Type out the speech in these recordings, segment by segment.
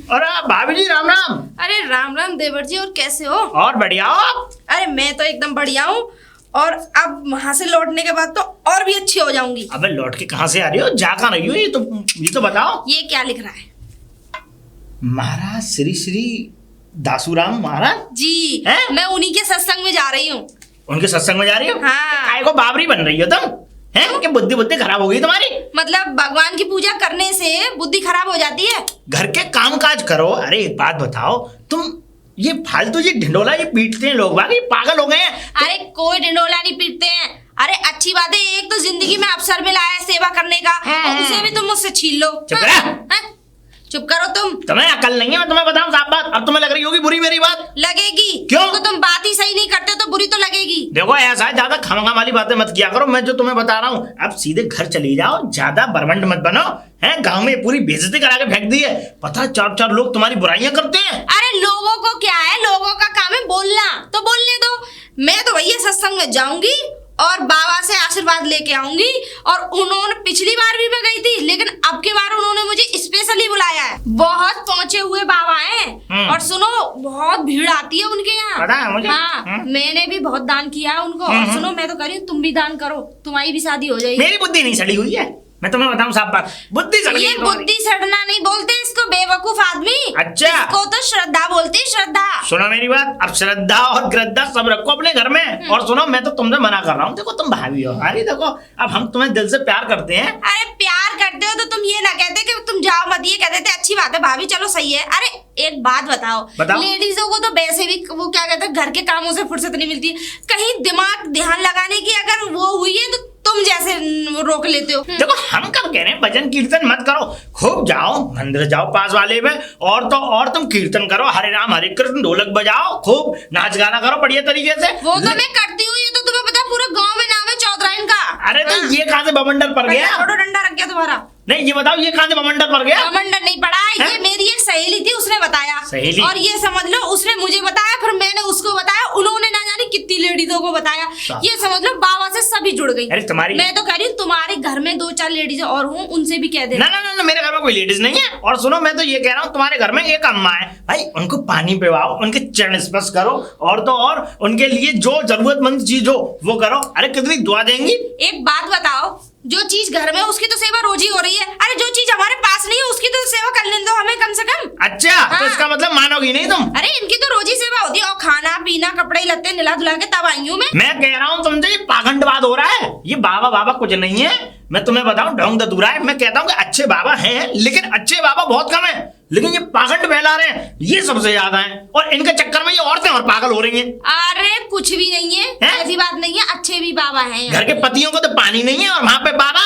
अरे भाभी जी राम राम। अरे राम राम देवर जी, और कैसे हो? और बढ़िया हो आप? अरे मैं तो एकदम बढ़िया हूँ, और अब वहां से लौटने के बाद तो और भी अच्छी हो जाऊंगी। अबे लौट के कहाँ से आ रही हो, जा कहाँ रही हो? ये तो बताओ। ये क्या लिख रहा है? महाराज श्री श्री दासूराम महाराज जी है? मैं उन्हीं के सत्संग में जा रही हूँ। उनके सत्संग में जा रही हो? हाँ। काय को बाबरी बन रही हो तुम? हैं कि बुद्धि बुद्धि खराब हो गई तुम्हारी? मतलब भगवान की पूजा करने से बुद्धि खराब हो जाती है? घर के काम काज करो। अरे एक बात बताओ, तुम ये फालतू ये ढिंडोला ये पीटते हैं लोग, बाकी पागल हो गए हैं। अरे कोई ढिंडोला नहीं पीटते हैं। अरे अच्छी बात है, एक तो जिंदगी में अवसर मिला है सेवा करने का, और उसे भी तुम मुझसे छीन लो। चुप रह। चुप करो तुम। तुम्हें अकल नहीं है, मैं तुम्हें बताऊं साफ बात। अब तुम्हें लग रही होगी बुरी मेरी बात। लगेगी। क्यों? तो तुम बात ही सही नहीं करते तो बुरी तो लगेगी। देखो ऐसा है, ज्यादा खामखा वाली बातें मत किया करो। मैं जो तुम्हें बता रहा हूँ, अब सीधे घर चली जाओ, ज्यादा बरमंड मत बनो। हैं गांव में पूरी बेइज्जती करा के फेंक दी है। पता चार चार लोग तुम्हारी बुराइयां करते हैं। अरे लोगों को क्या है, लोगों का काम है बोलना, तो बोलने दो। मैं तो भैया सत्संग में जाऊंगी और बाबा से आशीर्वाद लेके आऊंगी। और उन्होंने पिछली बार भी मैं गई थी, लेकिन अब की बार उन्होंने मुझे स्पेशली बुलाया है। बहुत पहुंचे हुए बाबा हैं, और सुनो बहुत भीड़ आती है उनके यहाँ। पता है मुझे। हाँ, मैंने भी बहुत दान किया है उनको। और सुनो मैं तो कह रही हूँ तुम भी दान करो, तुम्हारी भी शादी हो जाएगी। मेरी बुद्धि नहीं सड़ी हुई है, मैं तुम्हें बताऊं साफ बात। बुद्धि सड़ गई ये तुम्हारी। बुद्धि सड़ना नहीं बोलते इसको, बेवकूफ आदमी। अच्छा। इसको तो श्रद्धा बोलते हैं, श्रद्धा। सुनो मेरी बात, अब श्रद्धा और ग्रद्धा सब रखो अपने घर में। और सुनो मैं तो तुमसे मना कर रहा हूँ, देखो तुम भाभी हो हमारी। देखो अब हम तुम्हें दिल से प्यार करते हैं। अरे प्यार करते हो तो तुम ये ना कहते कि तुम जाओ मत, ये कहते थे अच्छी बात है भाभी चलो सही है। अरे एक बात बताओ, लेडीजों को तो वैसे भी वो क्या कहते हैं, घर के कामों से फुर्सत नहीं मिलती। कहीं दिमाग ध्यान लगाने की अगर वो हुई है तो तुम जैसे रोक लेते हो। देखो हम कब कह रहे हैं भजन कीर्तन मत करो, खूब जाओ मंदिर जाओ पास वाले में, और तो और तुम कीर्तन करो, हरे राम हरे कृष्ण, ढोलक बजाओ, खूब नाच गाना करो बढ़िया तरीके से। वो तो मैं करती हूँ, ये तो तुम्हें पता पूरे गांव में नाम है चौधराइन का। अरे तो ये कहाँ से बमंडल पड़ गया? छोड़ो डंडा रख गया तुम्हारा। नहीं ये बताओ ये कहाँ से बमंडल पड़ गया? बमंडल नहीं पड़ा, ये मेरी एक सहेली थी उसने बताया। सहेली? और ये समझ लो उसने मुझे बताया, फिर मैंने उसको बताया, उन्होंने ना जाने कितनी लेडीजों को बताया। ये समझ लो बाबा से सभी जुड़ गई। अरे तुम्हारी, मैं तो कह रही हूँ तुम्हारे घर में 2-4 लेडीज और हूँ, उनसे भी कह देना। ना मेरे घर में कोई लेडीज नहीं है। और सुनो मैं तो ये कह रहा हूँ, तुम्हारे घर में एक अम्मा है भाई, उनको पानी पिलाओ, उनके चरण स्पर्श करो, और तो और उनके लिए जो जरूरतमंद चीज हो वो करो। अरे कितनी दुआ देंगी। एक बात बताओ, जो चीज घर में उसकी तो सेवा रोज ही हो रही है। अरे जो चीज हमारे पास नहीं है उसकी तो सेवा कर लेने दो हमें कम से कम। अच्छा हाँ। तो इसका मतलब मानोगी नहीं तुम? अरे इनकी तो रोज ही सेवा होती है, और खाना पीना कपड़े लत्ते निला धुला के तब आई हूँ मैं कह रहा हूँ तुमसे ये पाखंडवाद हो रहा है। ये बाबा बाबा कुछ नहीं है, मैं तुम्हें बताऊं ढोंग दतूरा है। मैं कहता हूँ कि अच्छे बाबा हैं, लेकिन अच्छे बाबा बहुत कम है, लेकिन ये पाखंड फैला रहे हैं ये सबसे ज्यादा है। और इनके चक्कर में ये औरतें और पागल हो रही हैं। अरे कुछ भी नहीं है, ऐसी बात नहीं है, अच्छे भी बाबा हैं। घर के पतियों को तो पानी नहीं है, और वहां पे बाबा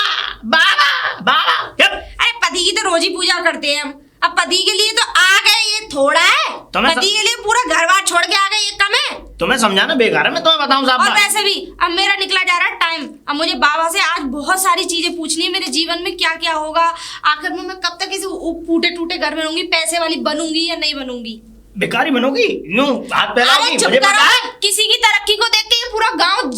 बाबा बाबा। अरे पति की तो रोज ही पूजा करते हैं हम। अब पति के लिए तो आ गए ये थोड़ा है, पति के लिए पूरा घर बार छोड़ के आ गए ये कम है। तुम्हें समझाना बेकार है, मैं तुम्हें बताऊं साहब। और वैसे भी अब मेरा निकला जा रहा है टाइम, अब मुझे बाबा से आज बहुत सारी चीजें पूछनी है, मेरे जीवन में क्या क्या होगा, आखिर में मैं कब तक इस टूटे टूटे घर में रहूंगी, पैसे वाली बनूंगी या नहीं बनूंगी। बेकारी बनोगी, यूं हाथ फैलाओगी, मुझे पता है। किसी की तरक्की को देख के ये पूरा गांव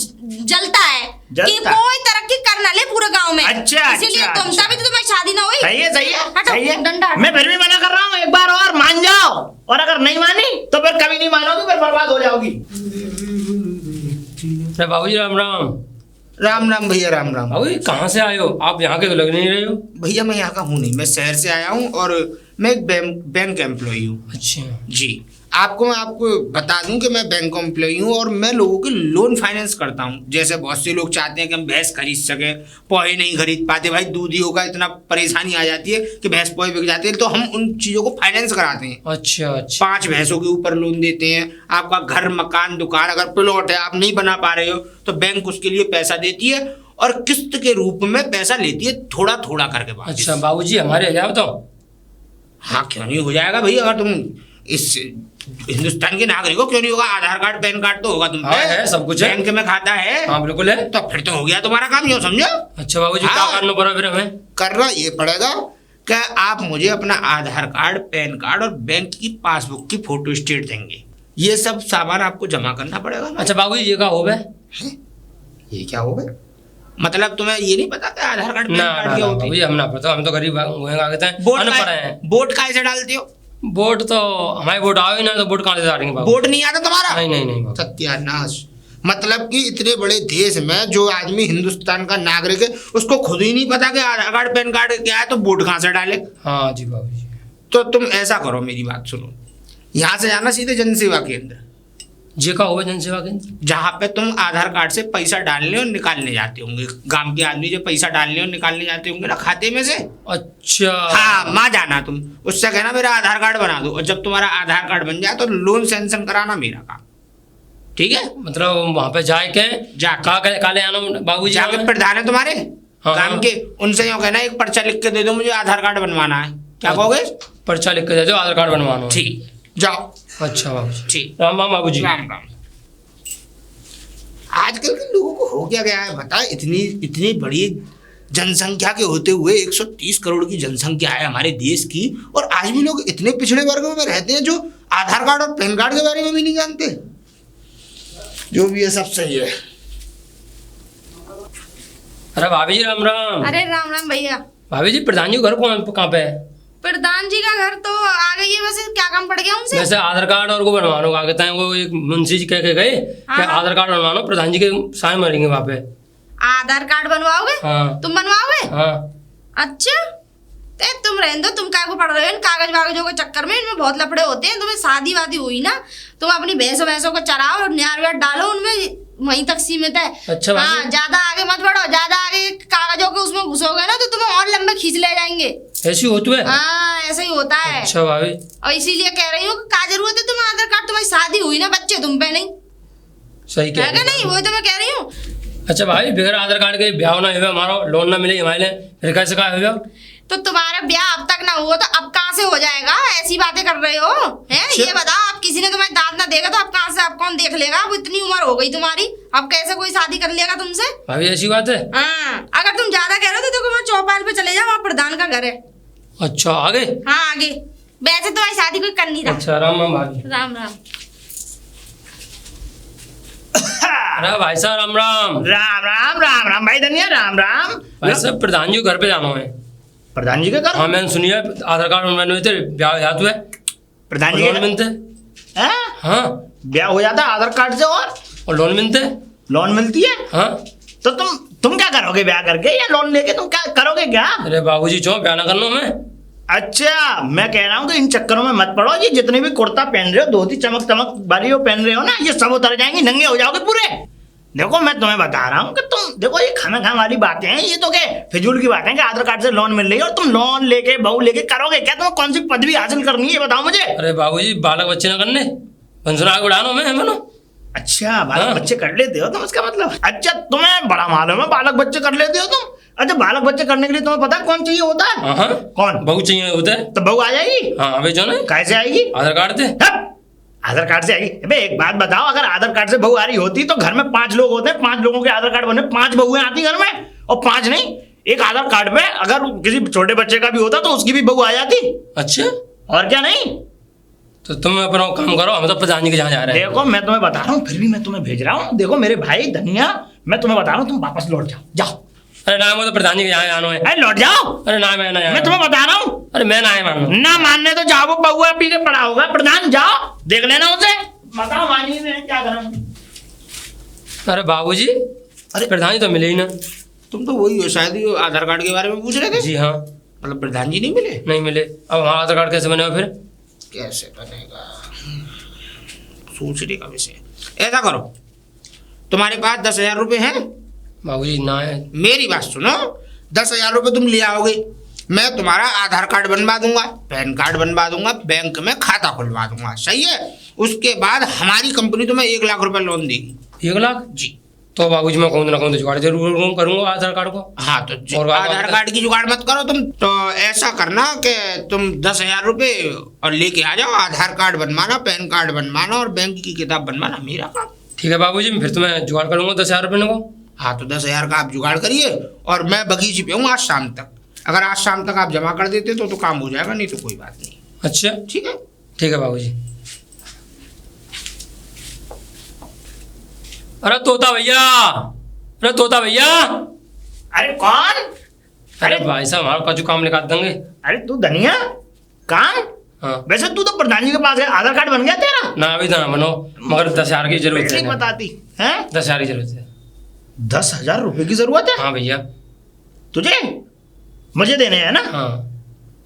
जलता है कि कोई तरक्की कर ना ले पूरे गांव में। अच्छा इसीलिए तुम तभी तो तुम्हारी शादी ना हुई। सही है सही है। डंडा मैं फिर भी मना कर रहा हूँ, एक बार और मान जाओ, और अगर नहीं मानी तो फिर कभी नहीं मानोगी, फिर बर्बाद हो जाओगी। बाबू जी राम राम। राम राम भैया राम राम। बाबू कहाँ से आए हो आप? यहाँ के तो लग नहीं रहे हो। भैया मैं यहाँ का हूँ नहीं, मैं शहर से आया हूँ, और मैं एक बैंक एम्प्लॉई हूँ। अच्छा जी, मैं आपको बता दूं कि मैं बैंक एम्प्लॉई हूँ, और मैं लोगों के लोन फाइनेंस करता हूँ। जैसे बहुत से लोग चाहते हैं कि हम भैंस खरीद सकें, पोहे नहीं खरीद पाते, भाई दूधियों का इतना परेशानी आ जाती है कि भैंस पोहे बिक जाते हैं, तो हम उन चीज़ों को फाइनेंस कराते हैं। अच्छा 5 भैंसों के ऊपर लोन देते हैं। आपका घर मकान दुकान अगर प्लॉट है आप नहीं बना पा रहे हो तो बैंक उसके लिए पैसा देती है, और किस्त के रूप में पैसा लेती है, थोड़ा थोड़ा करके। अच्छा बाबू जी हमारे हो जाओ तो। हाँ क्यों नहीं हो जाएगा भैया, अगर तुम इस हिंदुस्तान के नागरिक हो, क्यों नहीं होगा। आधार कार्ड पैन कार्ड तो होगा तुम पे, है सब कुछ है, बैंक में खाता है। हाँ बिल्कुल है, तो फिर तो हो गया तुम्हारा काम, यो समझो। अच्छा बाबू जी क्या करना पड़ा फिर हमें? करना ये पड़ेगा कि आप मुझे अपना आधार कार्ड पैन कार्ड और बैंक की पासबुक की फोटो स्टेट देंगे, ये सब सामान आपको जमा करना पड़ेगा। अच्छा बाबू जी ये क्या हो गए? ये क्या हो गए? मतलब तुम्हें ये नहीं पता कि आधार कार्ड पैन कार्ड क्या होती है? हम ना पता, हम तो गरीब वोट कैसे डालते हो? वोट तो हमारे वोट आओ ही ना, तो वोट कहाँ से आ रही बाबू? वोट नहीं आता तुम्हारा? नहीं नहीं नहीं बाबू। सत्यानाश। मतलब कि इतने बड़े देश में जो आदमी हिंदुस्तान का नागरिक है उसको खुद ही नहीं पता कि आधार कार्ड पैन कार्ड क्या है, तो वोट कहाँ से डाले? हाँ जी बाबू जी। तो तुम ऐसा करो, मेरी बात सुनो, यहाँ से जाना सीधे जन सेवा केंद्र, जी का होगा जनसेवा केंद्र? जहाँ पे तुम आधार कार्ड से पैसा डालने और निकालने जाते होंगे। गांव के आदमी जो पैसा डालने और निकालने जाते होंगे ना खाते में से, अच्छा। हाँ वहाँ जाना तुम, उससे कहना मेरा आधार कार्ड बना दो, और जब तुम्हारा आधार कार्ड बन जाए तो लोन सैंक्शन कराना मेरा काम, ठीक है? मतलब वहाँ पे जाके काले आना बाबू जी? जाके प्रधान है तुम्हारे हाँ, गांव के, उनसे यूँ कहना एक पर्चा लिख के दे दो, मुझे आधार कार्ड बनवाना है। क्या कहोगे? पर्चा लिख के दे दो, आधार कार्ड बनवाना है। ठीक, जाओ। अच्छा बाबू जी। ठीक, राम राम बाबू जी। राम राम। आजकल के लोगों को हो क्या गया है बता, इतनी इतनी बड़ी जनसंख्या के होते हुए 130 करोड़ की जनसंख्या है हमारे देश की, और आज भी लोग इतने पिछड़े वर्ग में रहते हैं जो आधार कार्ड और पैन कार्ड के बारे में भी नहीं जानते। जो भी है सब सही है। अरे भाभी जी राम राम। अरे राम राम भैया। भाभी जी प्रधान जी का घर कहाँ पे है? प्रधान जी का घर तो आ गई है, वैसे क्या काम पड़ गया उनसे? वैसे आधार कार्ड और को बनवानो का कहते हैं, वो एक मुंशी जी कह के गए कि हाँ। आधार कार्ड बनवानो, प्रधान जी के साइन मरेंगे वहाँ पे। आधार कार्ड बनवाओगे? हाँ। तुम बनवाओगे? हाँ। अच्छा, ते तुम रहने दो, तुम क्या को पढ़ रहे हो इन कागज वागजों के चक्कर में, इनमें बहुत लफड़े होते हैं। तुम्हें शादी वादी हुई ना, तुम अपनी भैंसों को चराओ और न्यार व्यार डालो उनमें, वहीं तक सीमित है। अच्छा भाभी। हाँ, ज्यादा आगे मत बढ़ो, ज्यादा आगे कागजों के उसमें घुसोगे ना तो तुम्हें और लंबे खींच ले जाएंगे। ऐसी होती है? हाँ, ऐसा ही होता है। अच्छा भाभी। और इसीलिए कह रही हूँ कि क्या जरूरत है तुम्हें आधार कार्ड, तुम्हारी शादी हुई ना, बच्चे तुम पे नहीं सही कह है रहे कि नहीं? हो। वही तो मैं कह रही हूँ। अच्छा भाई, बगैर आधार कार्ड के ब्याह ना हुआ हमारा, लोन ना मिले हमारे लिए, फिर कैसे का हुआ? तो तुम्हारा ब्याह अब तक ना हुआ तो अब कहाँ से हो जाएगा? ऐसी बातें कर रहे हो हैं? अच्छा। ये बताओ, अब किसी ने तुम्हारे दांत ना देखा तो अब कहाँ से, अब कौन देख लेगा? अब इतनी उम्र हो गई तुम्हारी, अब कैसे कोई शादी कर लेगा तुमसे? भाभी ऐसी बात है? हाँ, अगर तुम ज्यादा कह रहे हो तो देखो मैं चौपाल पे चले जाओ, वहाँ प्रधान का घर है। अच्छा आगे? हाँ आगे। वैसे तुम्हारी शादी कोई कर नहीं रहा। अच्छा राम राम भाभी। राम राम। अरे भाई साहब राम राम। राम राम राम राम भाई धनिया, राम राम। भाई साहब प्रधान जी को घर पे जाना है। प्रधान जी के घर? हाँ मैंने सुनी है, आधार कार्ड बनवाने हुए थे, ब्याह जाते हुए प्रधान जी लोन के मिलते। हैं? हाँ। ब्याह हो जाता है आधार कार्ड से, और लोन मिलते। लोन मिलती है। हाँ। तो तुम क्या करोगे ब्याह करके, या लोन लेके तुम क्या करोगे क्या? अरे बाबूजी क्यों ब्याह ना करना मैं? अच्छा, मैं कह रहा हूँ कि इन चक्करों में मत पड़ो। ये जितने भी कुर्ता पहन रहे हो, धोती चमक चमक वाली वो पहन रहे हो ना, ये सब उतर जाएंगे, नंगे हो जाओगे पूरे। देखो मैं तुम्हें बता रहा हूँ कि तुम देखो, ये खाना खाने वाली बातें हैं, ये तो क्या फिजूल की बातें हैं कि आधार कार्ड से लोन मिल रही है और तुम लोन लेके बहू लेके करोगे क्या? तुम्हें कौन सी पदवी हासिल करनी है, ये बताओ मुझे। अरे बाबूजी बालक बच्चे ना करने, बंसुरा आगे उड़ानो मैं बनो। अच्छा, बालक हाँ। बच्चे कर लेते हो तुम, इसका मतलब? अच्छा, तुम्हें बड़ा मालूम है बालक बच्चे कर लेते हो तुम। अच्छा, बालक बच्चे करने के लिए तुम्हें पता है कौन चाहिए होता है? हाँ। कौन? बहू चाहिए होता है। तो बहू आ जाएगी। हाँ अभी जो ना कैसे आएगी? आधार कार्ड थे। हट! आधार कार्ड से आएगी? अबे एक बात बताओ, अगर आधार कार्ड से बहू आ रही होती तो घर में 5 लोग होते हैं, 5 लोगों के आधार कार्ड बने, 5 बहुएं आती घर में, और 5 नहीं, एक आधार कार्ड में अगर किसी छोटे बच्चे का भी होता तो उसकी भी बहू आ जाती। अच्छा, और क्या नहीं? तो तुम अपना काम करो, हम तो प्रधान जी के जहाँ जा रहे हैं। देखो मैं तुम्हें बता रहा हूँ, फिर भी मैं तुम्हें भेज रहा हूँ। देखो मेरे भाई धनिया, मैं तुम्हें बता रहा हूँ, तुम वापस लौट जाओ, जाओ। अरे ना वो तो प्रधान जी के यहाँ जाना है। अरे लौट जाओ। अरे ना मैं ना मैं तुम्हें बता रहा हूँ। अरे मैं ना आए मानो। ना मानने तो जाओ, वो बउआ पी के पड़ा होगा। प्रधान जाओ, देख लेना उसे, बताओ मानिए मैं क्या करूँ। अरे बाबूजी, अरे प्रधान जी तो मिले ही ना। तुम तो वही हो, शायद ही आधार कार्ड के बारे में पूछ रहे थे। जी हाँ। मतलब प्रधान जी नहीं मिले? नहीं मिले। अब हमारा आधार कार्ड कैसे बनेगा फिर? कैसे बनेगा, सोचने का विषय। ऐसा करो, तुम्हारे पास 10,000 रुपये हैं? बाबूजी ना है। मेरी बात सुनो, 10,000 रुपये तुम ले आओगे, मैं तुम्हारा आधार कार्ड बनवा दूंगा, पैन कार्ड बनवा दूंगा, बैंक में खाता खुलवा दूंगा, सही है? उसके बाद हमारी कंपनी तुम्हें 1 लाख रुपए लोन देगी। 1 लाख? जी। तो बाबूजी मैं कौन ना कौन जुगाड़ जरूर करूंगा आधार कार्ड को। हाँ तो और आधार कार्ड की जुगाड़ मत करो तुम, तो ऐसा करना कि तुम 10,000 रुपये और लेके आ जाओ, आधार कार्ड बनवाना, पैन कार्ड बनवाना और बैंक की किताब बनवाना, मेरा काम। ठीक है बाबूजी, फिर तो मैं जुगाड़ करूंगा 10,000 रुपये को। हाँ तो 10,000 का आप जुगाड़ करिए, और मैं बगीचे पे हूँ आज शाम तक। अगर आज शाम तक आप जमा कर देते तो काम हो जाएगा, नहीं तो कोई बात नहीं। अच्छा ठीक है? ठीक है बाबूजी। अरे तोता भैया, अरे तोता भैया। अरे कौन? अरे भाई साहब हमारा कचू काम निकाल देंगे। अरे तू धनिया काम? हाँ। वैसे तू तो प्रधान जी के पास है, आधार कार्ड बन गया तेरा? ना अभी तो ना बनो, मगर 10,000 की जरूरत पहले है ही ना। बताती है। 10,000 की जरूरत है। 10,000 रुपए की जरूरत है हाँ भैया। तुझे? मुझे देने हैं ना? हाँ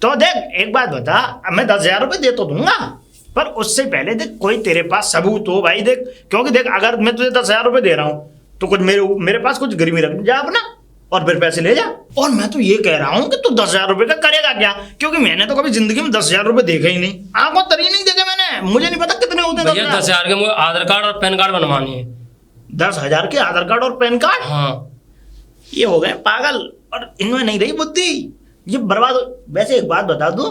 तो देख एक बात बता, अब मैं 10,000 रुपए दे तो दूंगा, पर उससे पहले देख कोई तेरे पास सबूत हो भाई। देख क्योंकि देख अगर मैं तुझे 10,000 रुपए दे रहा हूँ तो कुछ मेरे पास कुछ गिरवी रख जा अपना और फिर पैसे ले जा। और मैं तो ये कह रहा हूँ कि तू 10,000 रुपए का करेगा क्या, क्योंकि मैंने तो कभी जिंदगी में 10,000 रुपए देखे ही नहीं, आंखों तरी नहीं देखे मैंने, मुझे नहीं पता कितने होते हैं भैया 10,000 के मुझे आधार कार्ड और पैन कार्ड बनवानी है। 10,000 के आधार कार्ड और पैन कार्ड? हाँ ये हो गए पागल, और इनमें नहीं रही बुद्धि, ये बर्बाद वैसे एक बात बता दो,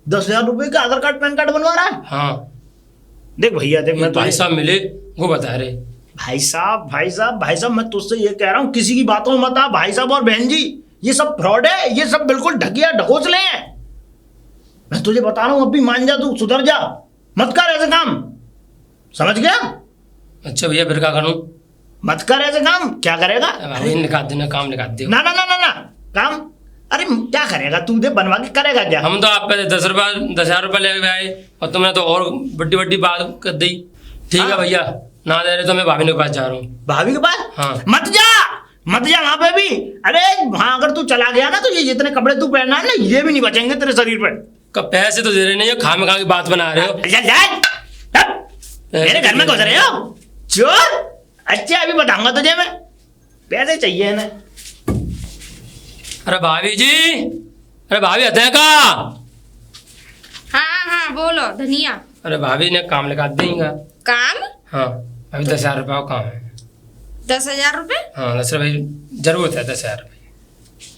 10,000 रुपए का आधार कार्ड पैन कार्ड बनवा रहा है? हाँ। देख भैया देख, मैं भाई साहब मिले वो बता रहे। भाई साहब मैं तुझसे ये कह रहा हूँ किसी की बातों में मत आ भाई साहब और बहन जी, ये सब फ्रॉड है, ये सब बिल्कुल ढकिया ढकोसले हैं। मैं तुझे बता रहा हूँ, अब भी मान जा, तू सुधर जा, मत कर ऐसे काम, समझ गया? अच्छा भैया फिर क्या करूँ? मत कर ऐसे काम। क्या करेगा? अभी निकाल देना, काम निकाल दे। ना ना ना ना ना काम, अरे क्या करेगा तू? दे बनवा के करेगा क्या? हम तो आप पहले 10,000 रुपये ले आए और तुमने तो और बड़ी बड़ी बात कर दी। ठीक है हाँ। भैया, ना दे रहे तो मैं भाभी के पास जा रहा हूँ। भाभी के पास? हाँ। मत जा वहां पे भी। अरे वहां अगर तू चला गया ना तो ये जितने कपड़े तू पहनना है ना, ये भी नहीं बचेंगे तेरे शरीर पे। कब पैसे तो दे रहे नहीं हो, खाम खा की बात बना रहे हो। मेरे घर में घुस रहे हो चोर? अच्छा अभी बताऊंगा तुझे मैं, पैसे चाहिए ना। अरे भाभी जी, अरे भाभी आते हैं का? हाँ बोलो धनिया। अरे भाभी ने काम लगा देंगे। काम? हाँ अभी 10,000 रुपये का काम है। 10,000 रुपए? हाँ 10,000 भाई जरूरत है। 10,000 रुपये।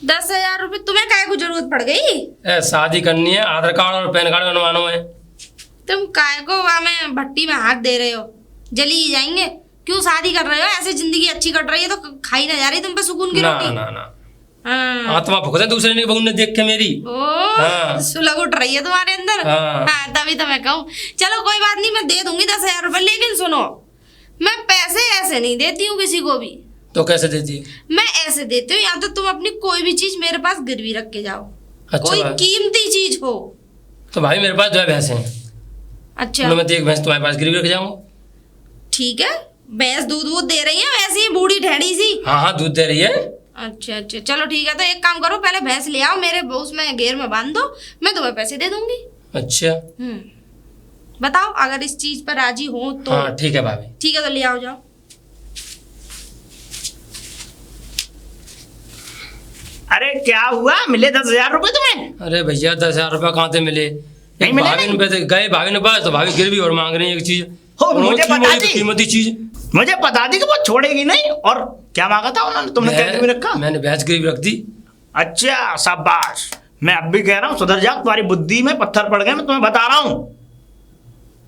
10,000 रुपए तुम्हें काय को जरूरत पड़ गई? शादी करनी है, आधार कार्ड और पैन कार्ड बनवाना है। तुम काय को वहां में भट्टी में हाथ दे रहे हो, जली ही जाएंगे। क्यों शादी कर रहे हो? ऐसे जिंदगी अच्छी कट रही है तो खाई ना जा रही तुम पे सुकून की ना रोटी। ना ना, हाँ। आत्मा भुगते दूसरे ने बहू ने देख के मेरी। हाँ। सुलग उठ रही है तुम्हारे अंदर। हाँ। हाँ तभी तो मैं कहूँ चलो कोई बात नहीं, मैं दे दूंगी 10,000 रुपए, लेकिन सुनो मैं पैसे ऐसे नहीं देती हूँ किसी को भी। तो कैसे देती है? मैं ऐसे देती हूँ, या तो तुम अपनी कोई भी चीज मेरे पास गिरवी रख के जाओ। अच्छा कोई भाई। कीमती चीज हो। तो भाई मेरे पास 2 भैंसें हैं, अच्छा उनमें से एक भैंस तुम्हारे पास गिरवी रख जाऊंगा। ठीक है, भैंस दूध वूध दे रही है वैसे ही बूढ़ी ढेड़ी सी। हाँ दूध दे रही है। अच्छा चलो ठीक है, तो एक काम करो, पहले भैंस ले आओ, मेरे उसमें घेर में बांध दो, मैं तुम्हें पैसे दे दूंगी। अच्छा बताओ अगर इस चीज पर राजी हो तो। हाँ ठीक है भाभी। ठीक है तो ले आओ जाओ। अरे क्या हुआ, मिले 10,000 रुपए तुम्हें? अरे भैया 10,000 रुपये कहाँ से मिले? नहीं मिले भाभी ने पैसे गए, भाभी ने पास तो भाभी गिरवी और मांग रही है एक चीज। हो, मुझे पता थी। कीमती चीज मुझे पता थी कि वो छोड़ेगी नहीं। और क्या मांगा था उन्होंने, तुमने क्या गिरवी रखा? मैंने भैंस गिरवी रख दी। अच्छा शाबाश, मैं अब भी कह रहा हूँ सुधर जा, तुम्हारी बुद्धि में पत्थर पड़ गए, मैं तुम्हें बता रहा हूँ।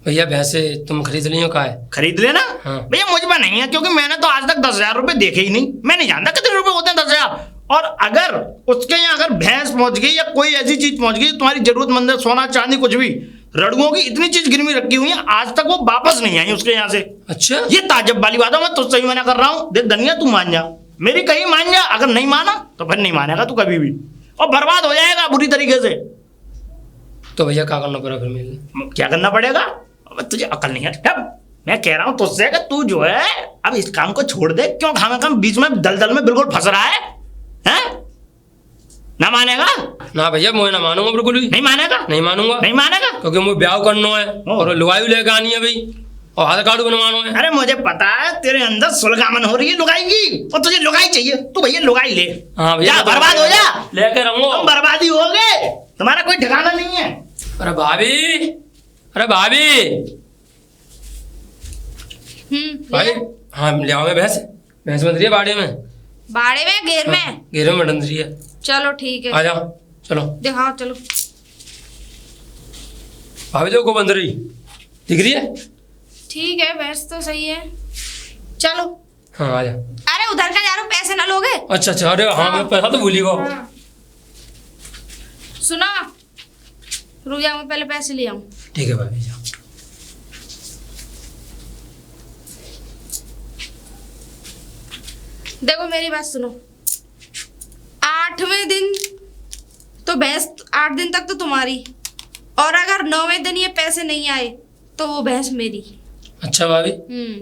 भैया भैंसे तुम खरीद ली हो का है? खरीद लेना। हाँ। भैया मुझ में नहीं है, क्योंकि मैंने तो आज तक 10,000 रुपए देखे ही नहीं, मैं नहीं जानता कितने रुपए होते हैं 10,000। और अगर उसके यहाँ अगर भैंस पहुंच गई या कोई ऐसी चीज पहुंच गई तुम्हारी जरूरतमंद है, सोना चांदी कुछ भी, रड़ुओं की इतनी चीज गिरवी रखी हुई है, आज तक वो वापस नहीं आई उसके यहाँ से। अच्छा ये ताज्जुब वाली बात है, मैं तुझसे ही मना कर रहा हूँ। देख धनिया तू मान जा, मेरी कहीं मान जा, अगर नहीं माना तो फिर नहीं मानेगा तू कभी भी, और बर्बाद हो जाएगा बुरी तरीके से। तो भैया क्या करना पड़ेगा फिर मेरे? क्या करना पड़ेगा? अब तुझे अकल नहीं है। अब मैं कह रहा हूँ तुझसे कि तू जो है अब इस काम को छोड़ दे। क्यों खाम बीच में दलदल में बिल्कुल फंस रहा है? ना मानेगा? ना भैया मैं ना मानूंगा, बिल्कुल भी नहीं मानेगा? नहीं मानूंगा, नहीं मानेगा? क्योंकि मुझे ब्याह करना है और लुगाई लेके आनी है भाई, और आधार कार्ड बनवाना है। अरे मुझे पता है तेरे अंदर सुलगामन हो रही है लुगाई की, और तुझे लुगाई चाहिए, तू भैया लुगाई ले। हाँ भैया जा बर्बाद हो जा, लेके रहूंगा। तुम बर्बादी हो गए, तुम्हारा कोई ठिकाना नहीं है। अरे भाभी, अरे भाभी भाई, हाँ ले आओ। मैं भैंस बन रही है बाड़े में। बाड़े में घेर में? घेरे में बन रही है। चलो ठीक है, आ जाओ चलो। दिखाओ चलो। भाभी जो को बंद रही दिख रही है? ठीक है भैंस तो सही है, चलो। हाँ आ जा। अरे उधर का जा रहा हूँ, पैसे ना लोगे? अच्छा अच्छा, अरे हाँ मैं पैसा तो भूल ही गया। हाँ। सुना, रुक जाओ मैं पहले पैसे ले आऊं। ठीक है भाभी जाओ। देखो मेरी बात सुनो, 8वें दिन तो भैंस 8 दिन तक तो तुम्हारी, और अगर 9वें दिन ये पैसे नहीं आए तो वो भैंस मेरी। अच्छा भाभी, हम्म,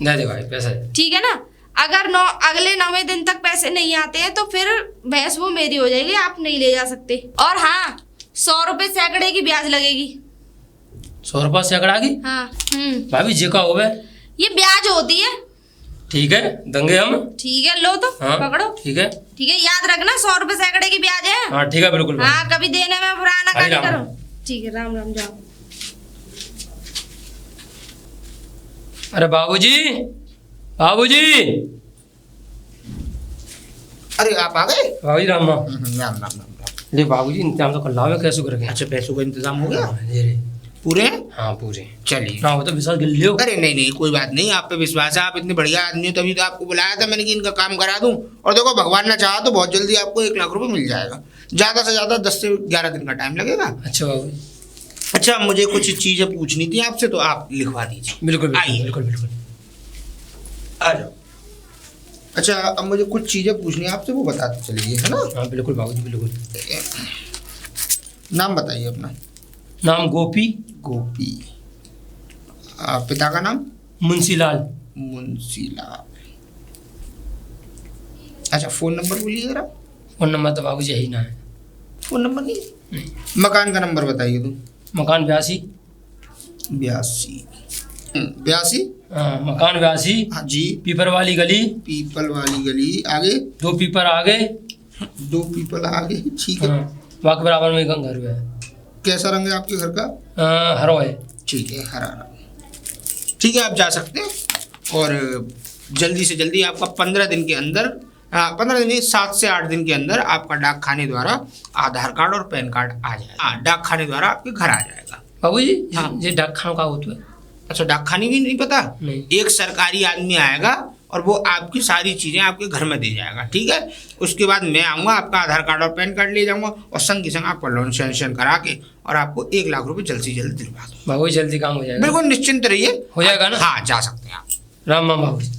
दे दे भाई पैसे। ठीक है ना। अगर अगले 9वें दिन तक पैसे नहीं आते हैं तो फिर भैंस वो मेरी हो जाएगी, आप नहीं ले जा सकते। और हाँ, 100 रुपए सैकड़े की ब्याज लगेगी। 100 रुपया सैकड़ा की? हाँ। भाभी जी का होवे? ये ब्याज होती है। ठीक है, देंगे हम। ठीक है, लो तो हाँ पकड़ो। ठीक है। ठीक है, याद रखना 100 रुपए सैकड़े की ब्याज है। हाँ ठीक है, बिल्कुल भाई। हाँ, कभी देने में बुरा ना हरि राम। करो। ठीक है, राम राम, जाओ। अरे बाबूजी, बाबूजी। अरे आप आ गए? बाबूजी राम राम। राम राम राम राम। ले बाबूजी, इंतजाम तो कर लाओ, मैं कैसे करके? अच्छा, पैसों का इंतजाम हो गया? ले रे। पूरे हैं? हाँ पूरे। चलिए। ना हो तो विश्वास कर लियो। अरे नहीं नहीं, कोई बात नहीं, आप पे विश्वास है, आप इतने बढ़िया आदमी हो, तभी तो आपको बुलाया था मैंने कि इनका काम करा दूं। और देखो, भगवान ने चाहा तो बहुत जल्दी आपको 1 लाख रुपए मिल जाएगा। ज्यादा से ज्यादा 10 से 11 दिन का टाइम लगेगा। अच्छा बाबूजी। अच्छा, मुझे कुछ चीजें पूछनी थी आपसे, तो आप लिखवा दीजिए। बिल्कुल आइए। बिल्कुल बिल्कुल। आ जाओ। अच्छा, अब मुझे कुछ चीजें पूछनी है आपसे, वो बताते चलिए, है ना? हाँ बिल्कुल बाबूजी बिल्कुल। नाम बताइए अपना। नाम गोपी। गोपी। पिता का नाम? मुंशीलाल। मुंशीलाल। अच्छा, फोन नंबर बोलिए जरा। फोन नंबर तो बाबूजी यही ना है। फोन नंबर नहीं? मकान का नंबर बताइए तो। मकान 82। 82। 82? हाँ, मकान 82। हाँ जी। पीपर वाली गली। पीपल वाली गली, आगे? 2 पीपर आगे। 2 पीपल आगे, ठीक है। हाँ, बाकी बराबर में घर है। कैसा रंग है आपके घर का? हरो है। ठीक है, हरा रंग। ठीक है, आप जा सकते हैं। और जल्दी से जल्दी आपका 15 दिन के अंदर, 15 दिन नहीं, 7 से 8 दिन के अंदर आपका डाक खाने द्वारा आधार कार्ड और पैन कार्ड आ जाएगा। हाँ, डाक खाने द्वारा आपके घर आ जाएगा। बाबूजी, हाँ। ये डाक खाना का होता है? अच्छा, डाक खाने भी नहीं पता? नहीं। एक सरकारी आदमी आएगा और वो आपकी सारी चीज़ें आपके घर में दे जाएगा, ठीक है? उसके बाद मैं आऊँगा, आपका आधार कार्ड और पैन कार्ड ले जाऊँगा, और संग के संग आपका लोन सैंक्शन करा के और आपको 1 लाख रुपए जल्द से जल्द दिलवा दूँ। बाबूजी जल्दी काम हो जाएगा? बिल्कुल निश्चिंत रहिए। हो जाएगा ना? हाँ, जा सकते हैं आप। राम राम बाबूजी।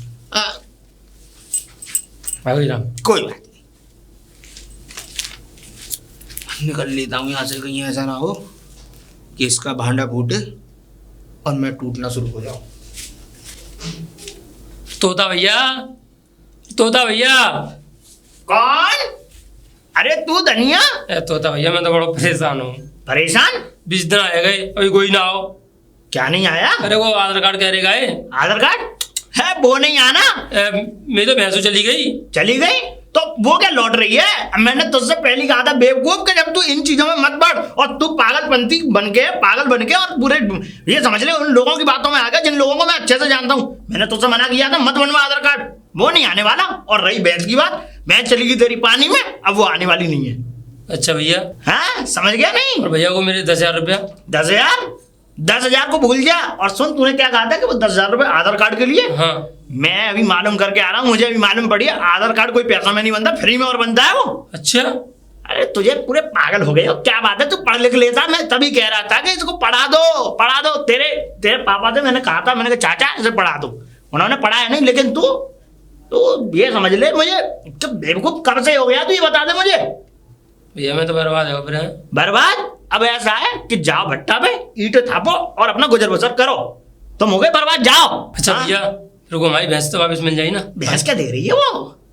बाबूजी राम। कोई बात नहीं, निकल लेता हूँ यहाँ से, कहीं ऐसा ना हो कि इसका भांडा फूटे और मैं टूटना शुरू हो जाऊँ। तोता भैया, तोता भैया। कौन? अरे तू धनिया? ए तोता भैया, मैं तो बड़ा परेशान हूँ। परेशान? 20 दिन आ गए, अभी कोई ना आओ। क्या नहीं आया? अरे वो आधार कार्ड कह रहेगा है। आधार कार्ड है, वो नहीं आना। मेरी तो भैंसू चली गई। चली गई तो वो क्या लौट रही है? मैंने तुझसे पहले कहा था बेवकूफ कि जब तू इन चीजों में मत बढ़, और तू पागल बन के और पूरे ये समझ ले उन लोगों की बातों में आ गया जिन लोगों को मैं अच्छे से जानता हूँ। मैंने तुझसे मना किया था, मत बनवा आधार कार्ड, वो नहीं आने वाला। और रही भैंस की बात, भैंस चली गई तेरी पानी में, अब वो आने वाली नहीं है। अच्छा भैया। हाँ, समझ गया नहीं? और भैया को मेरे 10,000 रुपया। 10,000? 10,000 को भूल जा। और सुन, तूने क्या कहा था कि वो 10,000 रुपए आधार कार्ड के लिए? हाँ। मैं अभी मालूम करके आ रहा हूँ, मुझे अभी मालूम पड़ी है आधार कार्ड कोई पैसा में नहीं बनता, फ्री में और बनता है वो। अच्छा। अरे तुझे पूरे पागल हो गए हो, क्या बात है? तू पढ़ लिख लेता, मैं तभी कह रहा था कि इसको पढ़ा दो। तेरे पापा से मैंने कहा था, मैंने कहा चाचा इसे पढ़ा दो, उन्होंने पढ़ाया नहीं। लेकिन तू ये समझ ले, मुझे तो बेवकूफ कब से हो गया तू, ये बता दे मुझे। भैया मैं तो बर्बाद है फिर। बर्बाद? अब ऐसा है कि जाओ भट्टा पे ईंट थापो और अपना गुजर बसर करो, तुम हो गए बर्बाद, जाओ। अच्छा हाँ? भैया, फिर को हमारी भैंस तो वापस मिल जाएगी ना? भैंस क्या दे रही है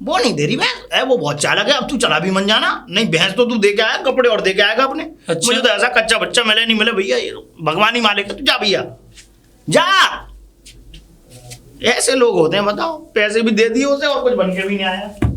वो नहीं दे रही भैंस, वो बहुत चालाक है। अब तू चला भी मन जाना, नहीं भैंस तो तू दे के आया, कपड़े और दे के आएगा अपने। अच्छा। मुझे तो ऐसा कच्चा बच्चा मिले नहीं मिले भैया, ये भगवान ही मालिक है। तू जा भैया, जा। ऐसे लोग होते हैं, बताओ, पैसे भी दे दिए उसे और कुछ बन के भी नहीं आया।